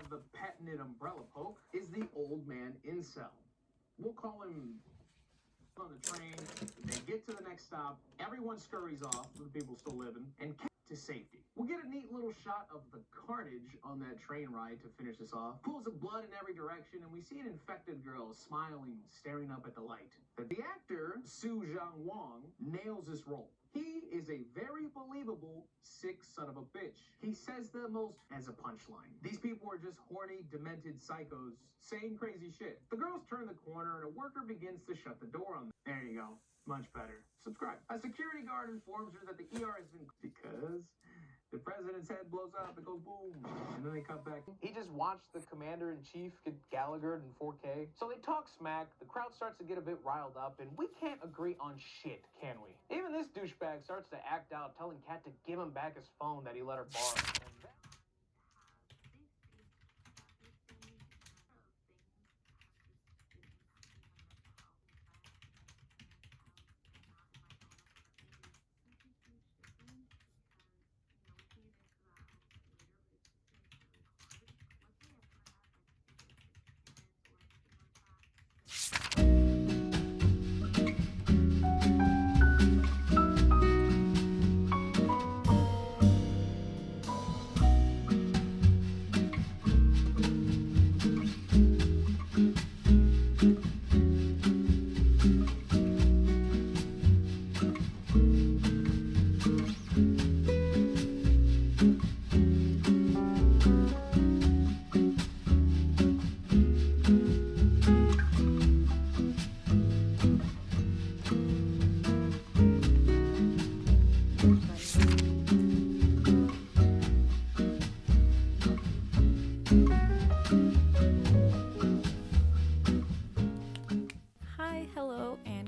have the patented umbrella poke is the old man incel. We'll call him on the train. They get to the next stop. Everyone scurries off, the people still living, and to safety. We'll get a neat little shot of the carnage on that train ride to finish this off. Pools of blood in every direction, and we see an infected girl smiling, staring up at the light. The actor, Su Zhang Wang, nails this role. He is a very believable sick son of a bitch. He says the most as a punchline. These people are just horny, demented psychos saying crazy shit. The girls turn the corner and a worker begins to shut the door on them. There you go. Much better. Subscribe. A security guard informs her that the ER has been because the president's head blows up, it goes boom, and then they cut back. He just watched the commander-in-chief get Gallagher in 4K. So they talk smack, the crowd starts to get a bit riled up, and we can't agree on shit, can we? Even this douchebag starts to act out, telling Kat to give him back his phone that he let her borrow.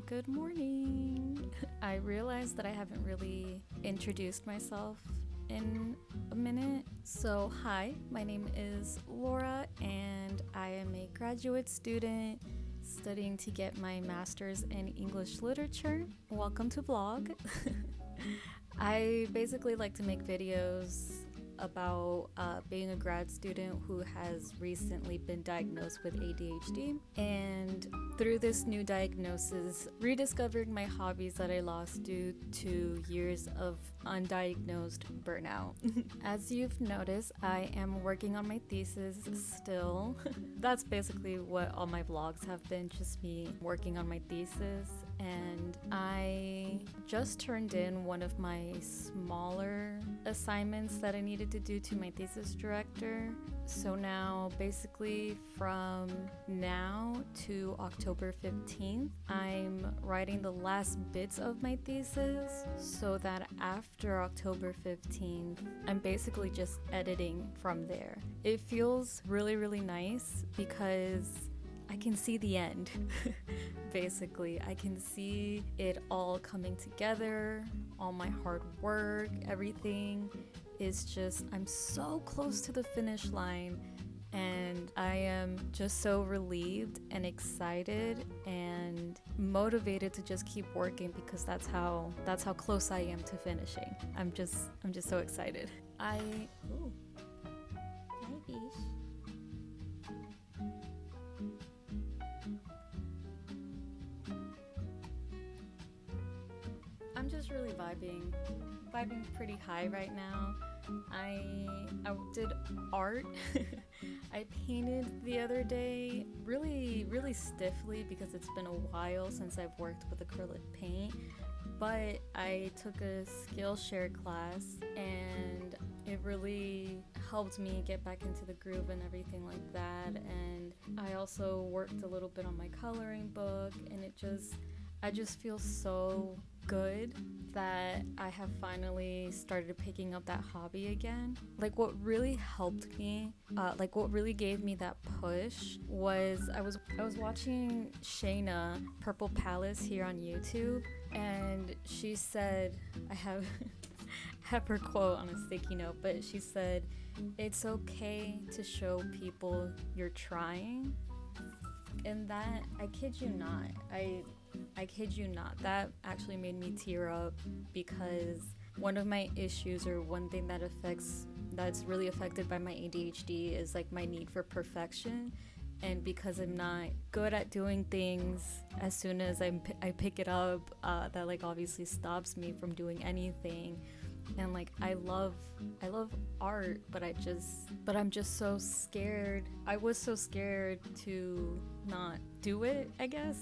Good morning. I realized that I haven't really introduced myself in a minute. So hi, my name is Laura and I am a graduate student studying to get my master's in English literature. Welcome to vlog. I basically like to make videos about being a grad student who has recently been diagnosed with ADHD, and through this new diagnosis rediscovered my hobbies that I lost due to years of undiagnosed burnout. As you've noticed, I am working on my thesis still. That's basically what all my vlogs have been, just me working on my thesis. And I just turned in one of my smaller assignments that I needed to do to my thesis director. So now, basically from now to October 15th, I'm writing the last bits of my thesis so that after October 15th, I'm basically just editing from there. It feels really, really nice because I can see the end. Basically, I can see it all coming together, all my hard work, everything is just, I'm so close to the finish line, and I am just so relieved and excited and motivated to just keep working because that's how close I am to finishing. I'm just so excited. Hi, Bish. I'm just really vibing pretty high right now. I did art. I painted the other day really stiffly because it's been a while since I've worked with acrylic paint, but I took a Skillshare class and it really helped me get back into the groove and everything like that. And I also worked a little bit on my coloring book, and I just feel so good that I have finally started picking up that hobby again. Like, what really helped me, what really gave me that push was I was watching Shayna Purple Palace here on YouTube, and she said, I have have her quote on a sticky note, but she said, "It's okay to show people you're trying." And that, I kid you not, I kid you not, that actually made me tear up because one of my issues, or one thing that that's really affected by my ADHD is like my need for perfection. And because I'm not good at doing things as soon as I pick it up, that like obviously stops me from doing anything. And like I love art, but I'm just so scared. I was so scared to not do it, I guess.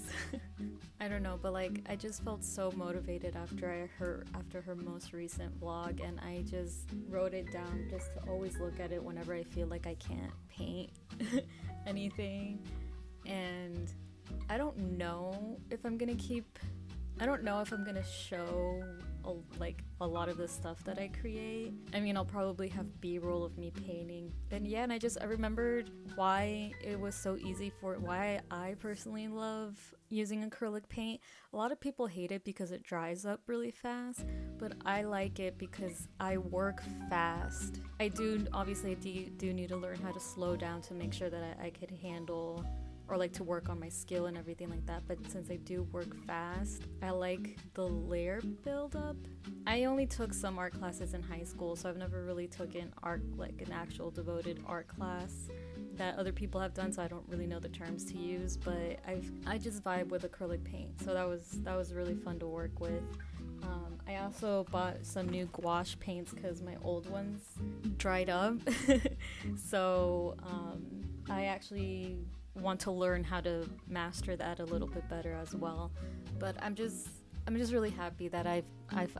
I don't know, but like I just felt so motivated after her most recent vlog, and I just wrote it down just to always look at it whenever I feel like I can't paint anything. And I don't know if I'm gonna show a lot of the stuff that I create. I mean, I'll probably have B-roll of me painting. And yeah, and I remembered why it was so easy why I personally love using acrylic paint. A lot of people hate it because it dries up really fast, but I like it because I work fast. I do need to learn how to slow down to make sure that I could handle or like to work on my skill and everything like that. But since I do work fast, I like the layer buildup. I only took some art classes in high school, so I've never really taken art, like an actual devoted art class that other people have done, so I don't really know the terms to use, but I just vibe with acrylic paint, so that was really fun to work with. I also bought some new gouache paints because my old ones dried up. So I actually want to learn how to master that a little bit better as well. But I'm just really happy that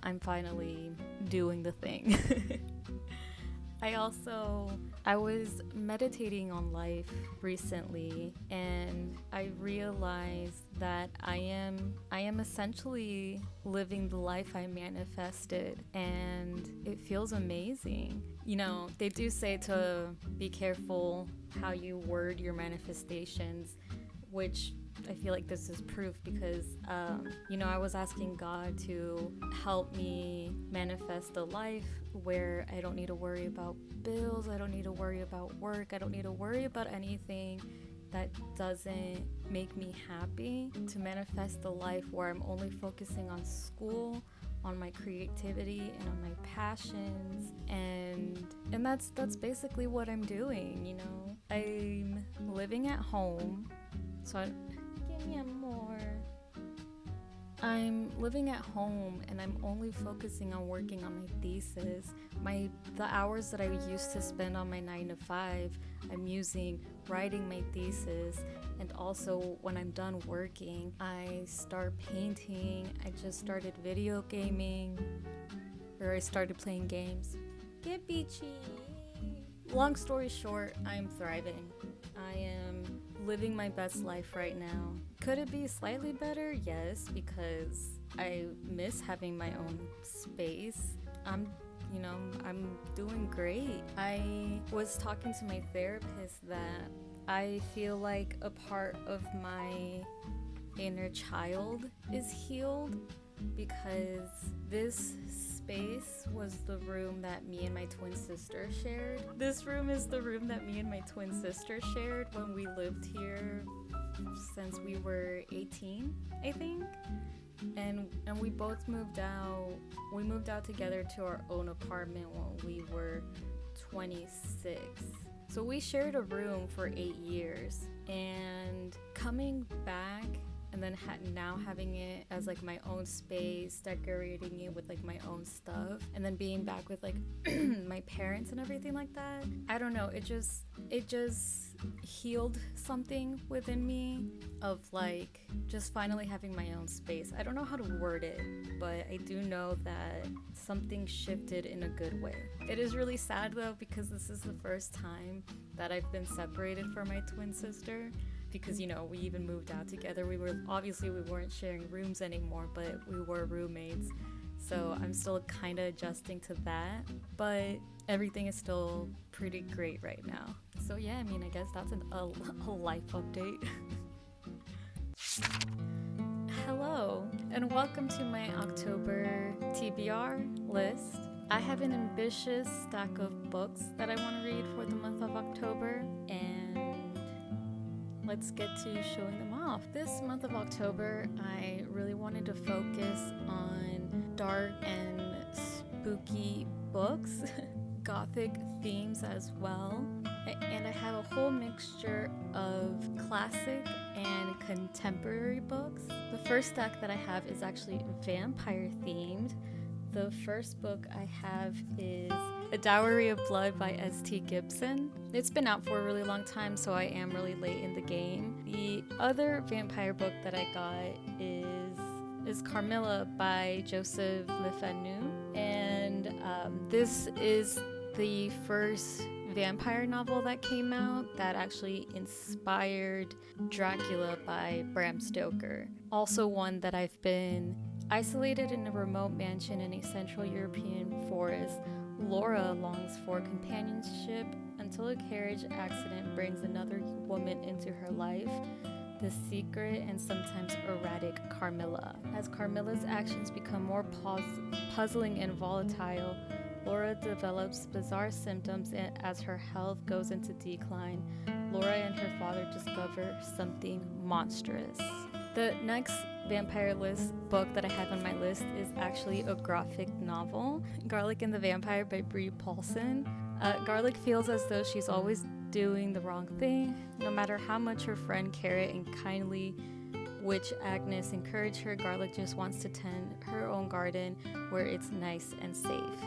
I'm finally doing the thing. I was meditating on life recently, and I realized that I am essentially living the life I manifested, and it feels amazing. You know, they do say to be careful how you word your manifestations, which I feel like this is proof because, I was asking God to help me manifest a life where I don't need to worry about bills, I don't need to worry about work, I don't need to worry about anything that doesn't make me happy, to manifest a life where I'm only focusing on school, on my creativity, and on my passions, and that's basically what I'm doing, you know. I'm living at home, give me more. I'm living at home and I'm only focusing on working on my thesis. The hours that I used to spend on my 9 to 5, I'm using writing my thesis, and also when I'm done working, I start painting. I just started video gaming, or I started playing games. Get beachy. Long story short, I'm thriving. I am living my best life right now. Could it be slightly better? Yes, because I miss having my own space. I'm doing great. I was talking to my therapist that I feel like a part of my inner child is healed, because this space was the room that me and my twin sister shared. This room is the room that me and my twin sister shared when we lived here since we were 18, I think. And we both moved out. We moved out together to our own apartment when we were 26. So we shared a room for 8 years, and coming back and then now having it as like my own space, decorating it with like my own stuff, and then being back with like my parents and everything like that. I don't know, it just healed something within me of like just finally having my own space. I don't know how to word it, but I do know that something shifted in a good way. It is really sad though, because this is the first time that I've been separated from my twin sister, because, you know, we even moved out together. We weren't sharing rooms anymore, but we were roommates. So I'm still kind of adjusting to that, but everything is still pretty great right now. So yeah, I mean, I guess that's a life update. Hello, and welcome to my October TBR list. I have an ambitious stack of books that I want to read for the month of October, and let's get to showing them off. This month of October, I really wanted to focus on dark and spooky books. gothic themes as well. And I have a whole mixture of classic and contemporary books. The first stack that I have is actually vampire themed. The first book I have is A Dowry of Blood by S.T. Gibson. It's been out for a really long time, so I am really late in the game. The other vampire book that I got is Carmilla by Joseph Le Fanu. And this is the first vampire novel that came out that actually inspired Dracula by Bram Stoker. Also one that I've been isolated in a remote mansion in a Central European forest. Laura longs for companionship until a carriage accident brings another woman into her life, the secret and sometimes erratic Carmilla. As Carmilla's actions become more puzzling and volatile, Laura develops bizarre symptoms, and as her health goes into decline, Laura and her father discover something monstrous. The next vampire list book that I have on my list is actually a graphic novel, Garlic and the Vampire by Brie Paulson. Garlic feels as though she's always doing the wrong thing, no matter how much her friend Carrot and kindly witch Agnes encourage her. Garlic just wants to tend her own garden where it's nice and safe.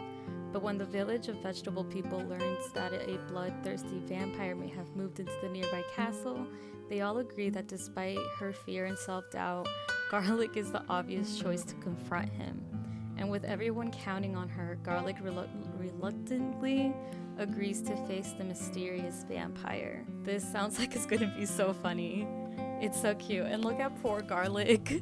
But when the village of vegetable people learns that a bloodthirsty vampire may have moved into the nearby castle, they all agree that despite her fear and self-doubt, Garlic is the obvious choice to confront him. And with everyone counting on her, Garlic reluctantly agrees to face the mysterious vampire. This sounds like it's gonna be so funny. It's so cute. And look at poor Garlic.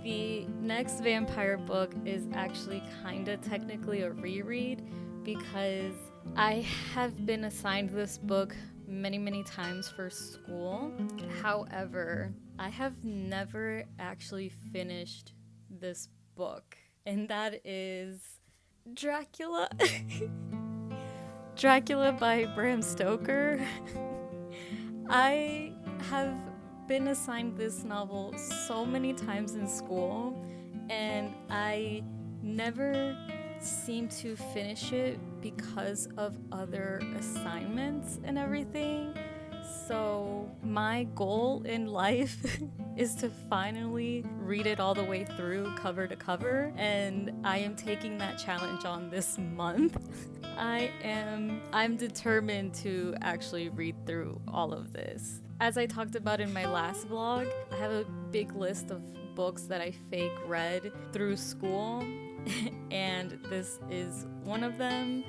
The next vampire book is actually kinda technically a reread because I have been assigned this book many times for school. However, I have never actually finished this book, and that is Dracula. Dracula by Bram Stoker. I have been assigned this novel so many times in school, and I never seem to finish it because of other assignments and everything. So my goal in life is to finally read it all the way through, cover to cover, and I am taking that challenge on this month. I'm determined to actually read through all of this. As I talked about in my last vlog, I have a big list of books that I fake read through school, and this is one of them,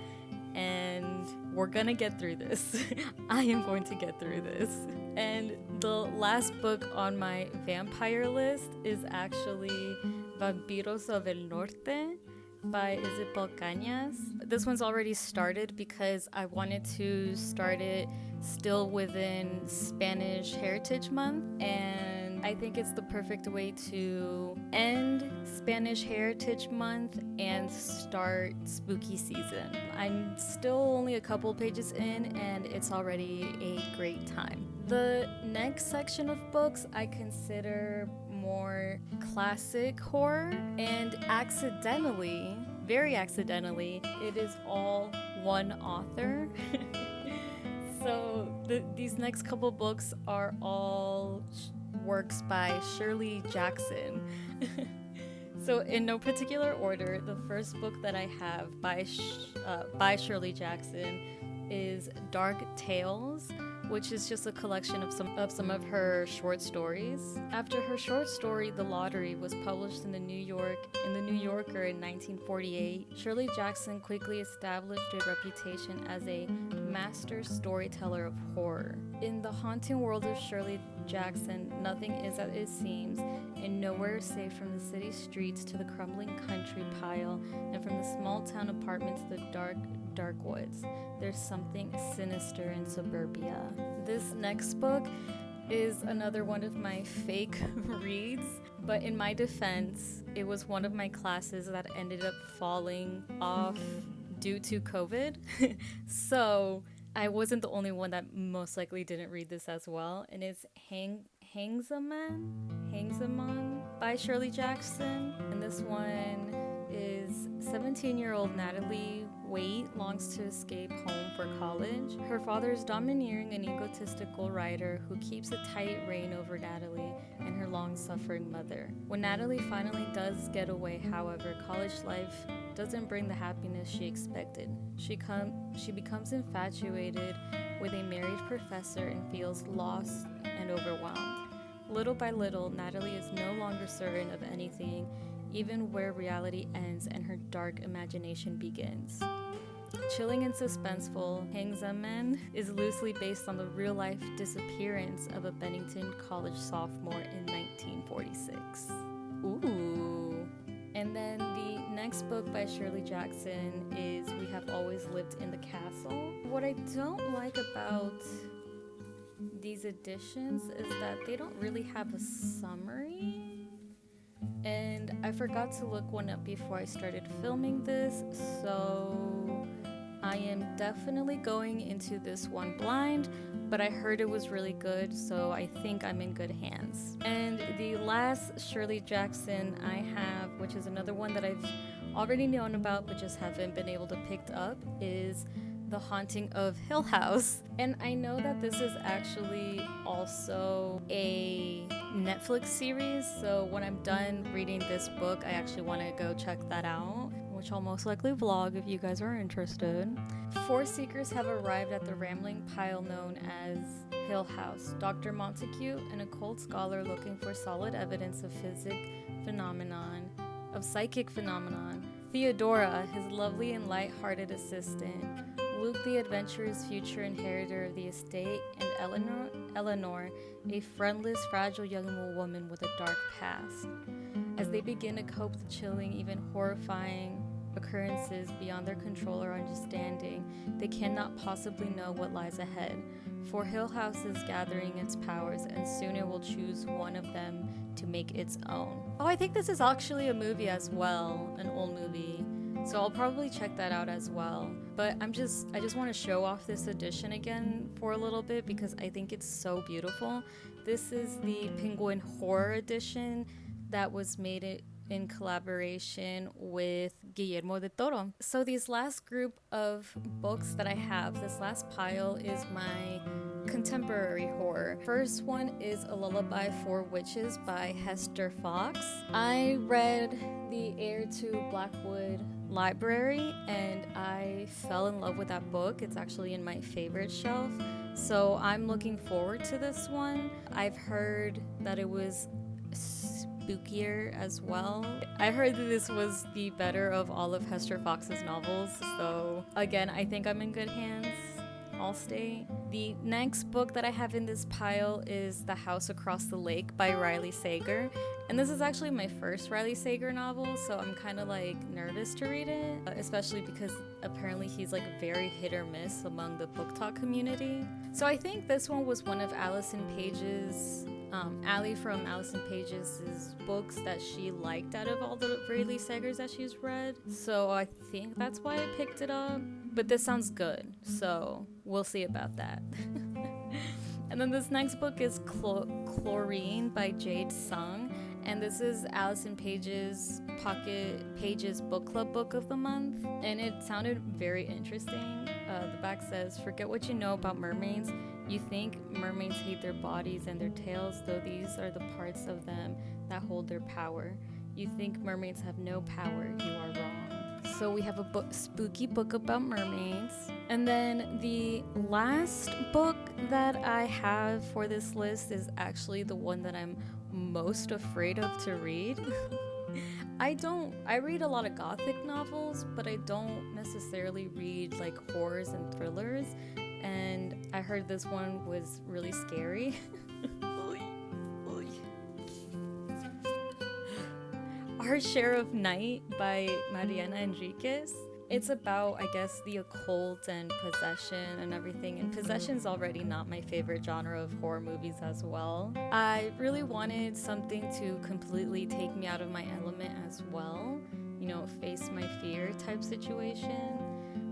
and we're gonna get through this. I am going to get through this. And the last book on my vampire list is actually Vampiros of el Norte by Isabel Cañas. This one's already started because I wanted to start it still within Spanish Heritage Month, and I think it's the perfect way to end Spanish Heritage Month and start spooky season. I'm still only a couple pages in and it's already a great time. The next section of books I consider more classic horror, and accidentally, very accidentally, it is all one author. So these next couple books are all works by Shirley Jackson. So in no particular order, the first book that I have by Shirley Jackson is Dark Tales, which is just a collection of some of her short stories. After her short story The Lottery was published in the New Yorker in 1948, Shirley Jackson quickly established a reputation as a master storyteller of horror. In the haunting world of Shirley Jackson, nothing is as it seems, and nowhere is safe from the city streets to the crumbling country pile, and from the small town apartment to the dark woods. There's something sinister in suburbia. This next book is another one of my fake reads, but in my defense, it was one of my classes that ended up falling off due to COVID. So I wasn't the only one that most likely didn't read this as well, and it's Hangsaman by Shirley Jackson, and this one is 17-year-old Natalie Waite longs to escape home for college. Her father is domineering and egotistical writer who keeps a tight rein over Natalie and her long-suffering mother. When Natalie finally does get away, however, college life doesn't bring the happiness she expected. She becomes infatuated with a married professor and feels lost and overwhelmed. Little by little, Natalie is no longer certain of anything, even where reality ends and her dark imagination begins. Chilling and suspenseful, Hangzamen is loosely based on the real-life disappearance of a Bennington College sophomore in 1946. Ooh. And then the next book by Shirley Jackson is We Have Always Lived in the Castle. What I don't like about these editions is that they don't really have a summary. And I forgot to look one up before I started filming this, so I am definitely going into this one blind, but I heard it was really good, so I think I'm in good hands. And the last Shirley Jackson I have, which is another one that I've already known about but just haven't been able to pick up, is The Haunting of Hill House. And I know that this is actually also a Netflix series, so when I'm done reading this book, I actually want to go check that out, which I'll most likely vlog if you guys are interested. 4 seekers have arrived at the rambling pile known as Hill House. Dr. Montague, an occult scholar looking for solid evidence of psychic phenomenon. Theodora, his lovely and light-hearted assistant. Luke, the adventurous future inheritor of the estate, and Eleanor, a friendless, fragile young woman with a dark past. As they begin to cope with chilling, even horrifying occurrences beyond their control or understanding, they cannot possibly know what lies ahead. For Hill House is gathering its powers, and soon it will choose one of them to make its own. Oh, I think this is actually a movie as well, an old movie. So I'll probably check that out as well. But I just want to show off this edition again for a little bit because I think it's so beautiful. This is the Penguin Horror Edition that was made in collaboration with Guillermo del Toro. So these last group of books that I have, this last pile is my contemporary horror. First one is A Lullaby for Witches by Hester Fox. I read The Heir to Blackwood Library and I fell in love with that book. It's actually in my favorite shelf. So I'm looking forward to this one. I've heard that it was spookier as well. I heard that this was the better of all of Hester Fox's novels. So again, I think I'm in good hands. I'll stay. The next book that I have in this pile is The House Across the Lake by Riley Sager. And this is actually my first Riley Sager novel, so I'm kind of like nervous to read it, especially because apparently he's like very hit or miss among the book talk community. So I think this one was one of Allison Page's, Allie from Allison Page's books that she liked out of all the Riley Sagers that she's read. So I think that's why I picked it up. But this sounds good, so we'll see about that. And then this next book is Chlorine by Jade Sung. And this is Allison Page's Pocket Pages Book Club Book of the Month. And it sounded very interesting. The back says, forget what you know about mermaids. You think mermaids hate their bodies and their tails, though these are the parts of them that hold their power. You think mermaids have no power. You are wrong. So we have a spooky book about mermaids. And then the last book that I have for this list is actually the one that I'm most afraid of to read. I read a lot of gothic novels, but I don't necessarily read like horrors and thrillers. And I heard this one was really scary. Our Share of Night by Mariana Enriquez. It's about, I guess, the occult and possession and everything. And possession's already not my favorite genre of horror movies as well. I really wanted something to completely take me out of my element as well. You know, face my fear type situation.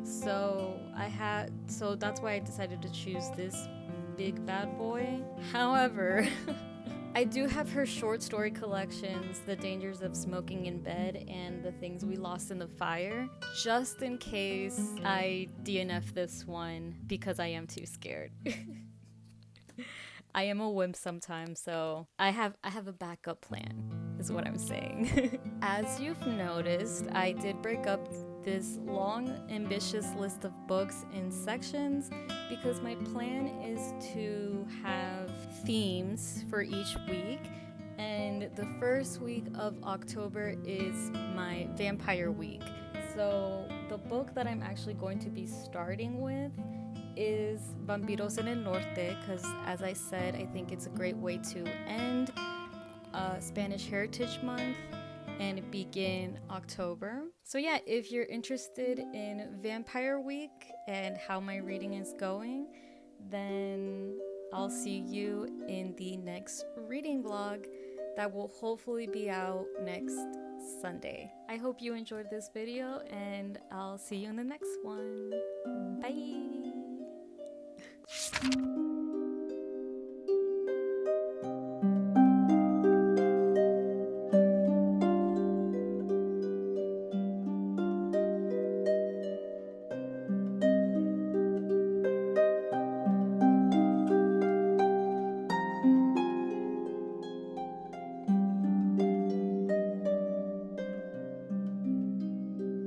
So that's why I decided to choose this big bad boy. However, I do have her short story collections, The Dangers of Smoking in Bed and The Things We Lost in the Fire, just in case I DNF this one because I am too scared. I am a wimp sometimes, so I have a backup plan, is what I'm saying. As you've noticed, I did break up this long, ambitious list of books in sections because my plan is to have themes for each week. And the first week of October is my vampire week. So the book that I'm actually going to be starting with is Vampiros en el Norte, because as I said, I think it's a great way to end Spanish Heritage Month and begin October. So yeah, if you're interested in Vampire Week and how my reading is going, then I'll see you in the next reading vlog that will hopefully be out next Sunday. I hope you enjoyed this video and I'll see you in the next one. Bye!